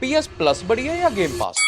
PS plus बढ़िया या game pass?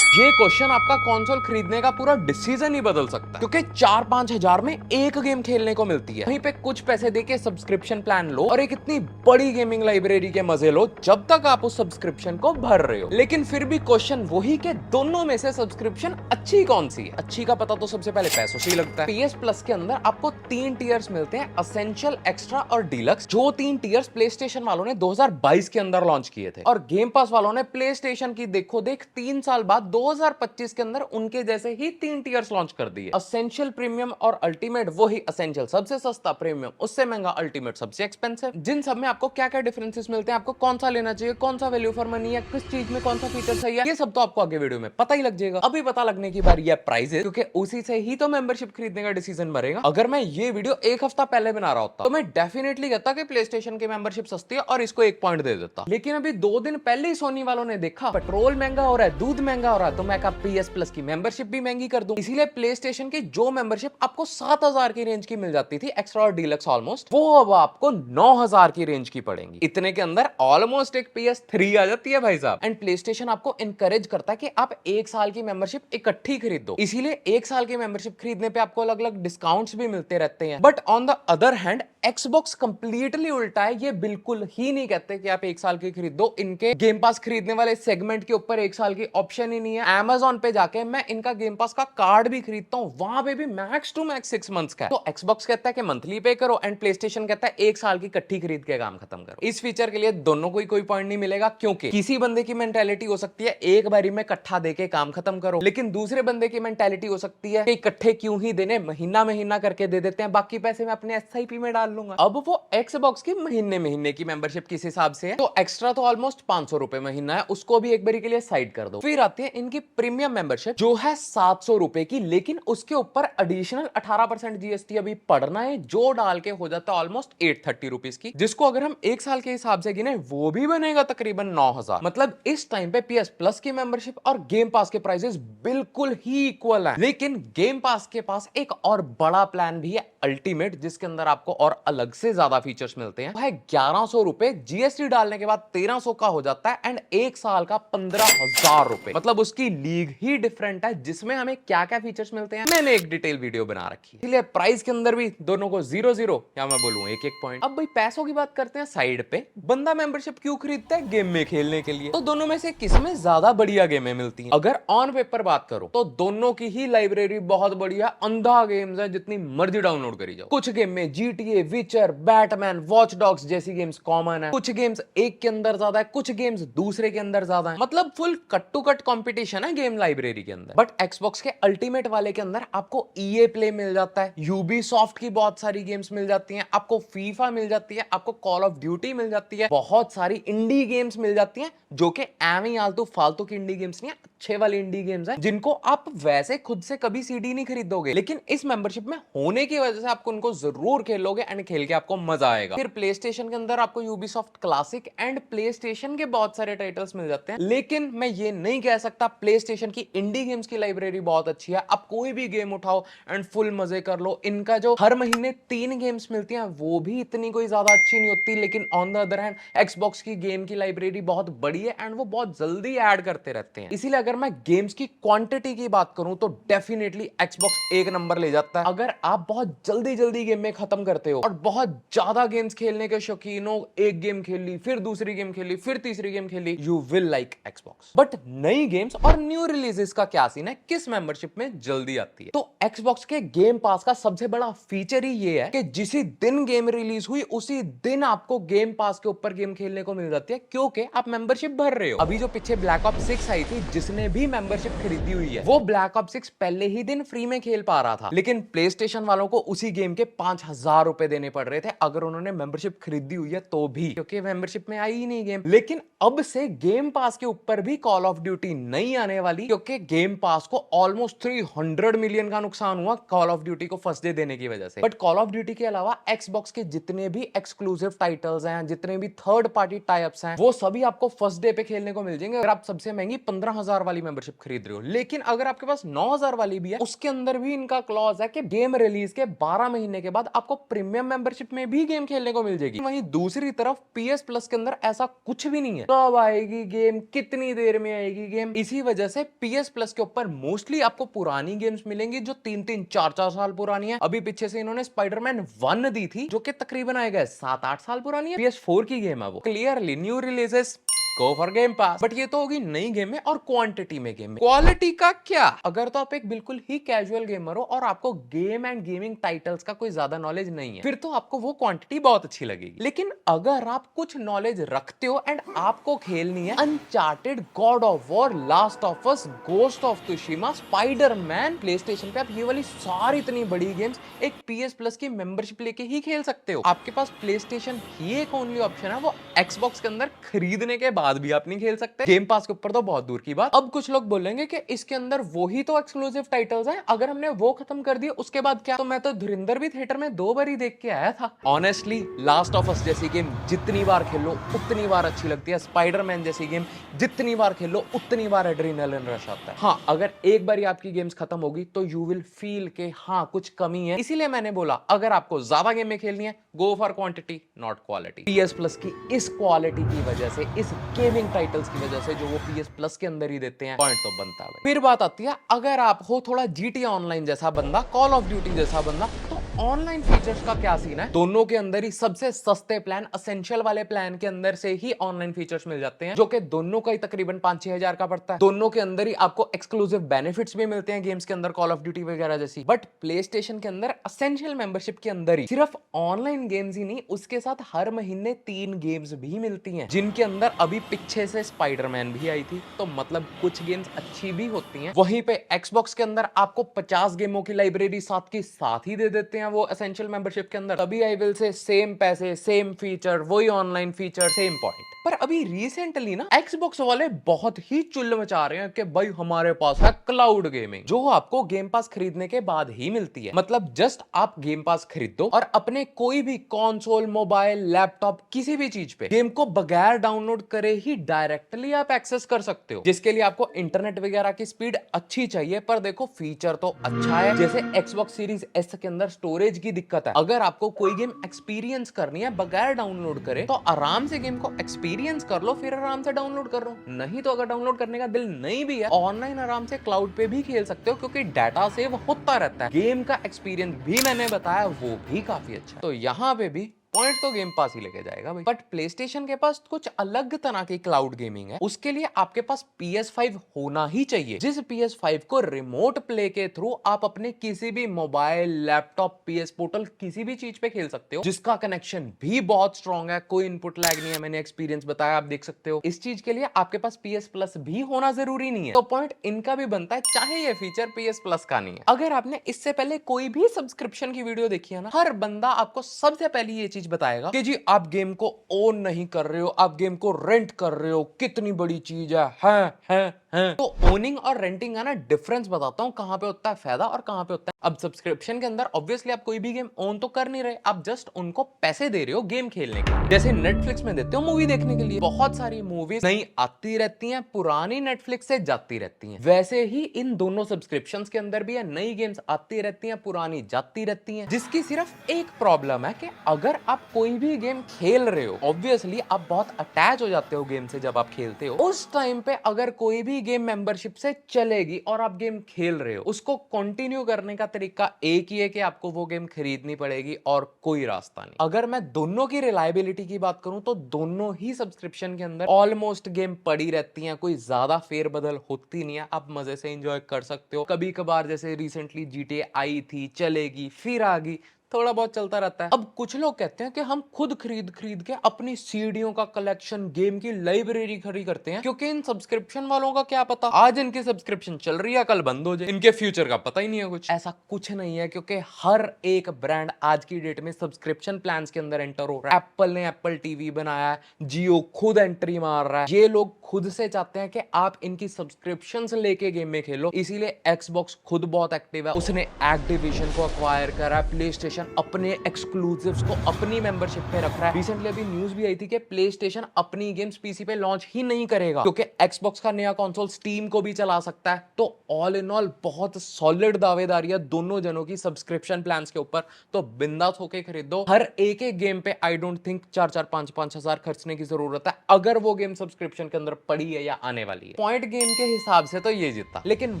ये क्वेश्चन आपका कंसोल खरीदने का पूरा डिसीजन ही बदल सकता है, क्योंकि 4-5 हजार में एक गेम खेलने को मिलती है। वहीं पे कुछ पैसे देके सब्सक्रिप्शन प्लान लो और एक इतनी बड़ी गेमिंग लाइब्रेरी के मजे लो जब तक आप उस सब्सक्रिप्शन को भर रहे हो। लेकिन फिर भी क्वेश्चन वही कि दोनों में से सब्सक्रिप्शन अच्छी कौन सी है? अच्छी का पता तो सबसे पहले पैसों से ही लगता है। PS प्लस के अंदर आपको 3 टीयर्स मिलते हैं, असेंशियल, एक्स्ट्रा और डीलक्स। जो 3 टीयर्स प्ले स्टेशन वालों ने 2022 के अंदर लॉन्च किए थे और गेम पास वालों ने प्ले स्टेशन की देखो देख 3 साल बाद 2025 के अंदर उनके जैसे ही 3 टीयर्स लॉन्च कर दिए। असेंशियल, प्रीमियम और अल्टीमेट। वही असेंशियल सबसे सस्ता, प्रीमियम उससे महंगा, अल्टीमेट सबसे एक्सपेंसिव। जिन सब में आपको क्या क्या डिफरेंसेस मिलते हैं, आपको कौन सा लेना चाहिए, कौन सा वैल्यू फॉर मनी है, किस चीज में कौन सा फीचर सही है, ये सब तो आपको आगे वीडियो में पता ही लग जाएगा। अभी पता लगने की बारी है प्राइसेस, क्योंकि उसी से ही तो मेंबरशिप खरीदने का डिसीजन बनेगा। अगर मैं ये वीडियो एक हफ्ता पहले बना रहा होता तो मैं डेफिनेटली कहता कि प्ले स्टेशन की मेंबरशिप सस्ती है और इसको 1 पॉइंट दे देता। लेकिन अभी 2 दिन पहले ही सोनी वालों ने देखा पेट्रोल महंगा हो रहा है, दूध महंगा हो रहा है, तो मैं कहा PS प्लस की मेंबरशिप भी महंगी कर दूं। इसीलिए प्ले स्टेशन की जो मेंबरशिप आपको 7 हजार की रेंज की मिल जाती थी, एक्स्ट्रा और डीलक्स ऑलमोस्ट, वो अब आपको 9 हजार की रेंज की पड़ेंगी। इतने के अंदर ऑलमोस्ट एक PS3 आ जाती है भाई साहब। एंड प्ले स्टेशन आपको इंकरेज करता है कि आप 1 साल की मेंबरशिप इकट्ठी खरीद दो। इसीलिए 1 साल की मेंबरशिप खरीदने पे आपको अलग अलग डिस्काउंट्स भी मिलते रहते हैं। But on the other hand Xbox completely उल्टा है। ये बिल्कुल ही नहीं कहते कि आप 1 साल की खरीद दो। इनके गेम पास खरीदने वाले सेगमेंट के ऊपर 1 साल की ऑप्शन ही नहीं है। Amazon पे जाके मैं इनका गेम पास का कार्ड भी खरीदता हूं, वहां पे भी मैक्स टू मैक्स 6 मंथ्स का है। तो Xbox कहता है कि मंथली पे करो एंड प्ले स्टेशन कहता है 1 साल की इकट्ठी खरीद के काम खत्म करो। इस फीचर के लिए दोनों को कोई पॉइंट नहीं मिलेगा, क्योंकि किसी बंदे की मेंटालिटी हो सकती है एक बारी में इकट्ठा देके काम खत्म करो, लेकिन दूसरे बंदे की मेंटालिटी हो सकती है कि इकट्ठे क्यों ही देने, महीना महीना करके दे देते हैं, बाकी पैसे मैं अपने SIP में डाल लूंगा। अब वो Xbox की महीने महीने की मेंबरशिप किस हिसाब से है, तो एक्स्ट्रा तो ऑलमोस्ट 500 रुपए महीना है, उसको भी एक बारी के लिए साइड कर दो। फिर आती है इनकी प्रीमियम मेंबरशिप जो है 700 रुपए की, लेकिन उसके ऊपर एडिशनल 18% GST अभी पड़ना है, जो डाल के हो जाता है ऑलमोस्ट 830 रुपीज की, जिसको अगर हम 1 साल के हिसाब से गिने वो भी बनेगा तकरीबन 9000। मतलब इस टाइम पे PS प्लस की मेंबरशिप और गेम पास के प्राइसेस बिल्कुल ही इक्वल है। लेकिन गेम पास के पास एक और बड़ा प्लान भी है, अल्टीमेट, जिसके अंदर आपको और अलग से ज्यादा फीचर्स मिलते हैं। वो है 1100 रुपए, GST डालने के बाद 1300 का हो जाता है एंड 1 साल का 15,000 रुपए। मतलब उसकी लीग ही डिफरेंट है, जिसमें हमें क्या क्या फीचर्स मिलते हैं मैंने एक डिटेल वीडियो बना रखी है। इसलिए प्राइस के अंदर भी दोनों को 0-0 या मैं बोलूं 1-1 पॉइंट। अब भाई पैसों की बात करते हैं साइड पे। बंदा मेंबरशिप क्यों खरीदता है? गेम में खेलने के लिए। तो दोनों में से किसमें ज्यादा बढ़िया गेमें मिलती हैं? अगर ऑन पेपर बात करो तो दोनों की ही लाइब्रेरी बहुत बढ़िया, अंधा गेम्स है, जितनी मर्जी डाउनलोड करी जाओ। कुछ गेम में GTA, विचर, बैटमैन, वॉच डॉग्स जैसी गेम्स कॉमन है, कुछ गेम्स एक के अंदर ज्यादा है, कुछ गेम्स दूसरे के अंदर ज्यादा है। मतलब full cut to cut competition है गेम लाइब्रेरी के अंदर। बट Xbox के अल्टीमेट वाले के अंदर आपको EA प्ले मिल जाता है, Ubisoft की बहुत सारी गेम्स मिल जाती हैं, आपको FIFA मिल जाती है, आपको कॉल ऑफ ड्यूटी मिल जाती है, बहुत सारी इंडी गेम्स मिल जाती हैं, जो कि एमी आलतू फालतू की इंडी गेम्स नहीं है, अच्छे वाले इंडी गेम्स हैं, जिनको आप वैसे खुद से कभी CD नहीं खरीदोगे, लेकिन इस मेंबरशिप में होने की वजह से आपको उनको जरूर खेलोगे एंड खेल के आपको मजा आएगा। फिर प्ले स्टेशन के अंदर आपको Ubisoft classic and play station के बहुत सारे टाइटल्स मिल जाते हैं, लेकिन मैं ये नहीं कह सकता प्ले स्टेशन की इंडी गेम्स की लाइब्रेरी बहुत अच्छी है। आप कोई भी गेम उठाओ एंड फुल मजे कर लो। इनका जो हर महीने 3 गेम्स मिलती हैं वो भी इतनी कोई ज्यादा अच्छी नहीं होती, लेकिन on the other hand Xbox की गेम की लाइब्रेरी बहुत बड़ी है एंड वो बहुत जल्दी ऐड करते रहते हैं। इसीलिए अगर मैं गेम्स की क्वांटिटी की बात करूं तो डेफिनेटली Xbox एक नंबर ले जाता है। अगर आप बहुत जल्दी जल्दी गेम में खत्म करते हो और बहुत ज्यादा गेम्स खेलने के शौकीन हो, एक गेम खेल ली, फिर दूसरी गेम खेली, फिर तीसरी गेम खेली, you will like Xbox। But नई गेम्स और न्यू रिलीजेस का क्या सीन है, किस मेंबरशिप में जल्दी आती है? तो Xbox के गेम पास का सबसे बड़ा फीचर ही ये है कि जिसी दिन गेम रिलीज हुई उसी दिन आपको गेम पास के ऊपर गेम खेलने को मिल जाती है, क्योंकि आप मेंबरशिप भर रहे हो। अभी जो पीछे ब्लैक ऑप्स 6 आई थी, जिसने भी मेंबरशिप खरीदी हुई है वो ब्लैक ऑप्स 6 पहले ही दिन फ्री में खेल पा रहा था, लेकिन प्ले स्टेशन वालों को उसी गेम के 5,000 रुपए देने पड़ रहे थे अगर उन्होंने मेंबरशिप खरीदी हुई है तो भी, क्योंकि मेंबरशिप में आई ही नहीं गेम। लेकिन अब से गेम पास के ऊपर भी कॉल ऑफ ड्यूटी नहीं आने वाली, क्योंकि गेम पास को ऑलमोस्ट 300 मिलियन का नुकसान हुआ कॉल ऑफ ड्यूटी को फर्स्ट डे देने की वजह से। बट कॉल ऑफ ड्यूटी के अलावा Xbox के जितने भी एक्सक्लूसिव टाइटल्स हैं, जितने भी थर्ड पार्टी टाई अप्स हैं, वो सभी आपको फर्स्ट डे पे खेलने को मिल जाएंगे। अगर आप सबसे महंगी 15,000 वाली मेंबरशिप खरीद रहे हो, लेकिन अगर आपके पास 9,000 वाली भी है, उसके अंदर भी इनका क्लॉज है कि गेम रिलीज के 12 महीने के बाद आपको प्रीमियम मेंबरशिप में भी गेम खेलने को मिल जाएगी। वहीं दूसरी तरफ PS प्लस के अंदर ऐसा कुछ भी नहीं है। कब आएगी गेम, कितनी देर में आएगी गेम, इसी वजह से PS प्लस के ऊपर मोस्टली आपको पुरानी गेम्स मिलेंगी जो 3-3, 4-4 साल पुरानी है। अभी पीछे से इन्होंने स्पाइडरमैन 1 दी थी जो कि तकरीबन आएगा 7-8 साल पुरानी है। PS4 की गेम है वो। Clearly new releases go for game pass, but ये तो होगी नई गेम में और क्वांटिटी में गेम में। क्वालिटी का क्या, अगर तो आप एक बिल्कुल ही कैजुअल गेमर हो और आपको गेम एंड गेमिंग टाइटल्स का कोई ज्यादा नॉलेज नहीं है, फिर तो आपको वो क्वांटिटी बहुत अच्छी लगेगी। लेकिन अगर आप कुछ नॉलेज रखते हो एंड आपको खेलनी है Uncharted, God of War, Last of Us, Ghost of Tsushima, Spiderman, PlayStation पे आप ये वाली सारी इतनी बड़ी गेम्स एक PS प्लस की मेंबरशिप लेके ही खेल सकते हो। आपके पास प्लेस्टेशन ही एक ओनली ऑप्शन है, वो एक्सबॉक्स के अंदर खरीदने के बाद भी आप नहीं खेल सकते। गेम पास के ऊपर तो बहुत दूर की बात। अब कुछ लोग बोलेंगे कि इसके अंदर वही तो एक्सक्लूसिव टाइटल्स हैं, अगर हमने वो खत्म कर दिए उसके बाद क्या। तो मैं तो धुरंधर भी थिएटर में 2 बार ही देख के आया था। ऑनेस्टली लास्ट ऑफ अस जैसी गेम जितनी बार खेलो उतनी बार अच्छी लगती है। स्पाइडरमैन जैसी गेम जितनी बार खेलो उतनी बार एड्रेनलिन रश आता है। हाँ, अगर एक बार आपकी गेम्स खत्म होगी तो यू विल फील के हाँ कुछ कमी है। इसीलिए मैंने बोला अगर आपको ज्यादा गेम में खेलनी है, go for quantity not quality. PS plus की इस क्वालिटी की वजह से, इस गेमिंग टाइटल्स की वजह से जो वो PS प्लस के अंदर ही देते हैं, पॉइंट तो बनता है। फिर बात आती है अगर आप हो थोड़ा GTA ऑनलाइन जैसा बंदा, कॉल ऑफ ड्यूटी जैसा बंदा, तो ऑनलाइन फीचर्स का क्या सीन है। दोनों के अंदर ही सबसे सस्ते प्लान, असेंशियल वाले प्लान के अंदर से ही ऑनलाइन फीचर्स मिल जाते हैं, जो कि दोनों का ही तकरीबन 5-6 हजार का पड़ता है। दोनों के अंदर ही आपको एक्सक्लूसिव बेनिफिट्स भी मिलते हैं गेम्स के अंदर, कॉल ऑफ ड्यूटी वगैरह जैसी। बट प्ले स्टेशन के अंदर असेंशियल मेंबरशिप के अंदर ही सिर्फ ऑनलाइन गेम्स ही नहीं, उसके साथ हर महीने 3 गेम्स भी मिलती हैं, जिनके अंदर अभी पीछे से स्पाइडरमैन भी आई थी, तो मतलब कुछ गेम्स अच्छी भी होती हैं। वहीं पे एक्सबॉक्स के अंदर आपको 50 गेमों की लाइब्रेरी साथ के साथ ही दे देते हैं वो एसेंशियल मेंबरशिप के अंदर। तभी आई विल से सेम पैसे, सेम फीचर, वही ऑनलाइन फीचर, सेम पॉइंट। पर अभी रिसेंटली ना एक्सबॉक्स वाले बहुत ही चुल्ल मचा रहे हैं कि भाई हमारे पास है क्लाउड गेमिंग, जो आपको गेम पास खरीदने के बाद ही मिलती है। मतलब जस्ट आप गेम पास खरीद दो और अपने कोई भी कंसोल, मोबाइल, लैपटॉप, किसी भी चीज पे गेम को बगैर डाउनलोड करे ही डायरेक्टली आप एक्सेस कर सकते हो। जिसके लिए आपको इंटरनेट वगैरह की स्पीड अच्छी चाहिए, पर देखो फीचर तो अच्छा है। जैसे Xbox सीरीज S के अंदर स्टोरेज की दिक्कत है, अगर आपको कोई गेम एक्सपीरियंस करनी है बगैर डाउनलोड करे, तो आराम से गेम को एक्सपीरियंस कर लो, फिर आराम से डाउनलोड कर लो। नहीं तो अगर डाउनलोड करने का दिल नहीं भी है, ऑनलाइन आराम से क्लाउड पे भी खेल सकते हो, क्योंकि डाटा सेव होता रहता है। गेम का एक्सपीरियंस भी मैंने बताया, वो भी काफी अच्छा है। तो यहाँ पे भी पॉइंट तो गेम पास ही लेके जाएगा भाई। बट प्लेस्टेशन के पास कुछ अलग तरह की क्लाउड गेमिंग है, उसके लिए आपके पास PS5 होना ही चाहिए, जिस PS5 को रिमोट प्ले के थ्रू आप अपने किसी भी मोबाइल, लैपटॉप, PS पोर्टल, किसी भी चीज पे खेल सकते हो, जिसका कनेक्शन भी बहुत स्ट्रॉन्ग है, कोई इनपुट लैग नहीं है। मैंने एक्सपीरियंस बताया, आप देख सकते हो। इस चीज के लिए आपके पास PS प्लस भी होना जरूरी नहीं है, तो पॉइंट इनका भी बनता है, चाहे ये फीचर PS प्लस का नहीं है। अगर आपने इससे पहले कोई भी सब्सक्रिप्शन की वीडियो देखी है ना, हर बंदा आपको सबसे पहले ये चीज बताएगा कि जी आप गेम को ओन नहीं कर रहे हो, आप गेम को रेंट कर रहे हो, कितनी बड़ी चीज है। तो ओनिंग और रेंटिंग का ना डिफरेंस बताता हूं, कहां पे होता है फायदा और कहां पे होता है। अब सब्सक्रिप्शन के अंदर ऑब्वियसली आप कोई भी गेम ओन तो कर नहीं रहे, आप जस्ट उनको पैसे दे रहे हो गेम खेलने के लिए। जैसे नेटफ्लिक्स में देते हो मूवी देखने के लिए, बहुत सारी मूवीज नई आती रहती हैं, पुरानी नेटफ्लिक्स से जाती रहती हैं। वैसे ही इन दोनों सब्सक्रिप्शंस के अंदर भी है, नई गेम्स आती रहती हैं, पुरानी जाती रहती हैं। जिसकी सिर्फ एक प्रॉब्लम है कि अगर आप कोई भी गेम खेल रहे हो, ऑब्वियसली आप बहुत अटैच हो जाते हो गेम से जब आप खेलते हो। उस टाइम पे अगर कोई भी गेम मेंबरशिप से चलेगी और आप गेम खेल रहे हो, उसको कंटिन्यू करने का तरीका एक ही है कि आपको वो गेम खरीदनी पड़ेगी और कोई रास्ता नहीं। अगर मैं दोनों की रिलायबिलिटी की बात करूं तो दोनों ही सब्सक्रिप्शन के अंदर ऑलमोस्ट गेम पड़ी रहती हैं, कोई ज्यादा फेरबदल होती नहीं है, आप मजे से एंजॉय कर सकते हो। कभी कभार जैसे रिसेंटली GTA आई थी, चलेगी, फिर आ गई, थोड़ा बहुत चलता रहता है। अब कुछ लोग कहते हैं कि हम खुद खरीद खरीद के अपनी सीडीओ का कलेक्शन, गेम की लाइब्रेरी खड़ी करते हैं, क्योंकि इन सब्सक्रिप्शन वालों का क्या पता आज इनकी सब्सक्रिप्शन चल रही है, कल बंद हो जाए, इनके फ्यूचर का पता ही नहीं है कुछ। ऐसा कुछ नहीं है, क्योंकि हर एक ब्रांड आज की डेट में सब्सक्रिप्शन प्लान्स के अंदर एंटर हो रहा है। एप्पल ने एप्पल टीवी बनाया है, जियो खुद एंट्री मार रहा है। ये लोग खुद से चाहते हैं कि आप इनकी सब्सक्रिप्शन लेके गेम में खेलो, इसीलिए एक्सबॉक्स खुद बहुत एक्टिव है। उसने एक्टिविजन को अक्वायर करा, प्ले स्टेशन स्टेशन अपने एक्सक्लूसिव्स को अपनी मेंबरशिप पे रख रहा है। रिसेंटली अभी न्यूज भी आई थी कि प्ले स्टेशन अपनी गेम्स पीसी पे लॉन्च ही नहीं करेगा क्योंकि एक्सबॉक्स का नया कंसोल स्टीम को भी चला सकता है। तो ऑल इन ऑल बहुत सॉलिड दावेदारी है दोनों जनों की सब्सक्रिप्शन प्लान्स के ऊपर। तो बिंदास होके खरीदो। हर एक गेम पे आई डोंट थिंक 4-4 5-5 हजार खर्चने की जरूरत है अगर वो गेम सब्सक्रिप्शन के अंदर पड़ी है या आने वाली है। पॉइंट गेम के हिसाब से तो ये जीता, लेकिन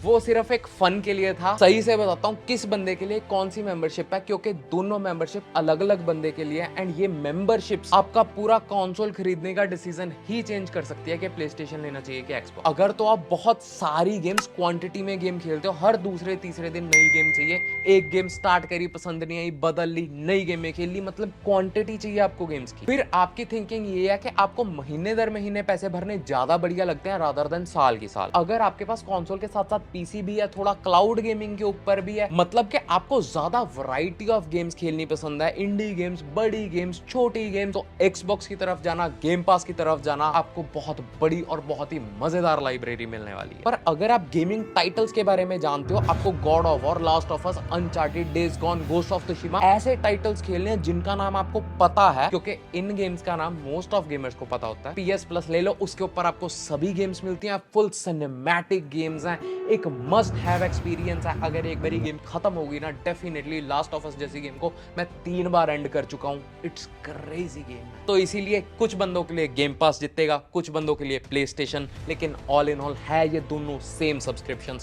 वो सिर्फ एक फन के लिए था। सही से बताता हूँ किस बंदे के लिए कौन सी मेंबरशिप है, क्योंकि दोनों मेंबरशिप अलग अलग बंदे के लिए एंड ये मेंबरशिप्स आपका पूरा कंसोल खरीदने का डिसीजन ही चेंज कर सकती है कि प्ले स्टेशन लेना चाहिए कि एक्सबॉक्स। अगर तो आप बहुत सारी गेम्स क्वांटिटी में गेम खेलते हो, हर दूसरे तीसरे दिन नई गेम चाहिए, एक गेम स्टार्ट करी पसंद नहीं आई बदल ली, नई गेम में खेल ली, मतलब क्वांटिटी चाहिए आपको गेम्स की। फिर आपकी थिंकिंग ये है कि आपको महीने दर महीने पैसे भरने ज्यादा बढ़िया लगते हैं रादर देन साल की साल। अगर आपके पास कंसोल के साथ साथ पीसी भी है, थोड़ा क्लाउड गेमिंग के ऊपर भी है, मतलब कि आपको ज्यादा वैरायटी ऑफ गेम्स खेलनी पसंद है, इंडी गेम्स, बड़ी गेम्स, छोटी गेम्स, तो एक्सबॉक्स की तरफ जाना, गेम पास की तरफ जाना, आपको बहुत बड़ी और बहुत ही मजेदार लाइब्रेरी मिलने वाली है। पर अगर आप गेमिंग टाइटल्स के बारे में जानते हो, आपको God of War, Last of us, uncharted, days gone, ghost of Tsushima ऐसे टाइटल्स खेलने हैं जिनका नाम आपको पता है, क्योंकि इन गेम्स का नाम मोस्ट ऑफ गेमर्स को पता होता है। PS Plus ले लो, उसके ऊपर आपको सभी गेम्स मिलती हैं, फुल सिनेमैटिक गेम्स हैं, एक मस्ट हैव एक्सपीरियंस है। अगर एक बारी गेम खत्म होगी ना, डेफिनेटली लास्ट ऑफ अस जैसी गेम को मैं 3 बार एंड कर चुका हूं। It's crazy game. तो इसीलिए कुछ बंदों के लिए गेम पास जीतेगा, कुछ बंदों के लिए प्ले स्टेशन, लेकिन ऑल इन ऑल है ये दोनों सेम सब्सक्रिप्शन।